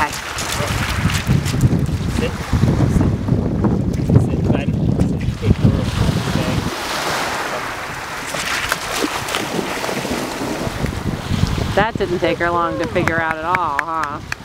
Okay. Sit. Sit, buddy. Take your bag. That didn't take her long to figure out at all, huh?